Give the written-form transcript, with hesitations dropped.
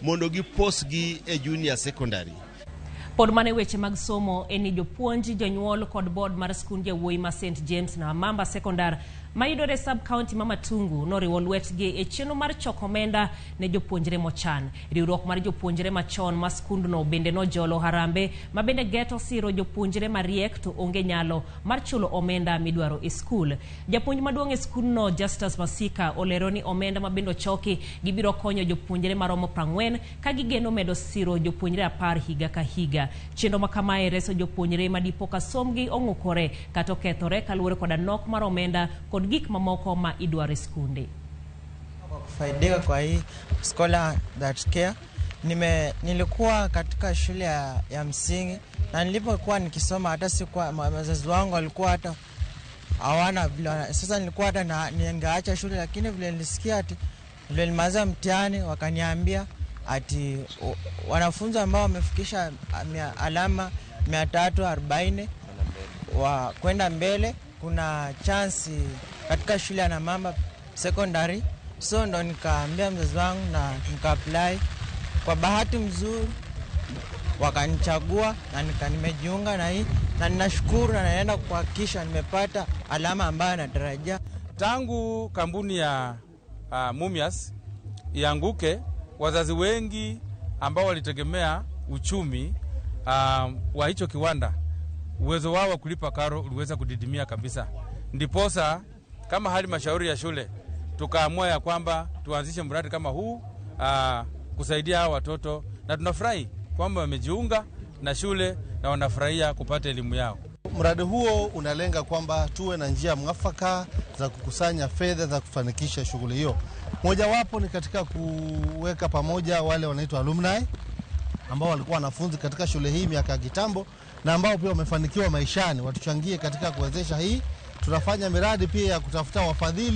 mondo gi posgi e junior secondary. Pod mane weche mag somo eni jopuonji, jonyuol kod board mar skund jawuoyi ma St James na Namamba sekondar mayudore sub county ma Matungu noriwo lwetgi e chenro mar choko omenda ne jopuonjre mochan. Riwruok mar jopuonjre machon ma skundno bende nojolo harambe ma bende geto siro jopuonjre mariek to onge nyalo mar chulo omenda midwaro e skul. Japuonj maduong' e skundno Justus Masika olero ni omenda ma bende choki gibiro konyo jopuonjre maromo 40 ka gigeno medo siro jopuonjre 10 higa ka higa. Chenro ma kamae reso jopuonjre ma dipo ka somgi ong'ukore kata okethore kaluwore koda nok mar omenda kod gik mamoko ma idware skunde. Kufaidika kwa hii scholar that care, nilikuwa katika shule ya msingi na nilipokuwa nikisoma hata sikuwa wazazi wangu walikuwa hata hawana vile. Sasa nilikuwa hata ningeacha shule, lakini vile nilisikia ati vile nilimaliza mtihani wakaniambia ati wanafunzi ambao wamefikisha alama 340 wa kwenda mbele kuna chance katika shule ya Namamba secondary. So ndo nikaambia mzazi wangu na nika-apply. Kwa bahati mzuri wakanichagua na nimejiunga na hii, na ninashukuru na naenda kuhakikisha nimepata alama ambayo natarajia. Tangu kampuni ya Mumias ianguke, wazazi wengi ambao walitegemea uchumi wa hicho kiwanda, uwezo wao wa kulipa karo uliweza kudidimia kabisa. Ndiposa kama halmashauri ya shule tukaamua ya kwamba tuanzishe mradi kama huu kusaidia hawa watoto, na tunafurahi kwamba wamejiunga na shule na wanafurahia kupata elimu yao. Mradi huo unalenga kwamba tuwe na njia mwafaka za kukusanya fedha za kufanikisha shughuli hiyo. Mojawapo ni katika kuweka pamoja wale wanaitwa alumni ambao walikuwa wanafunzi katika shule hii miaka ya kitambo na ambao pia wamefanikiwa maishani, watuchangie katika kuwezesha hii. Tunafanya miradi pia ya kutafuta wafadhili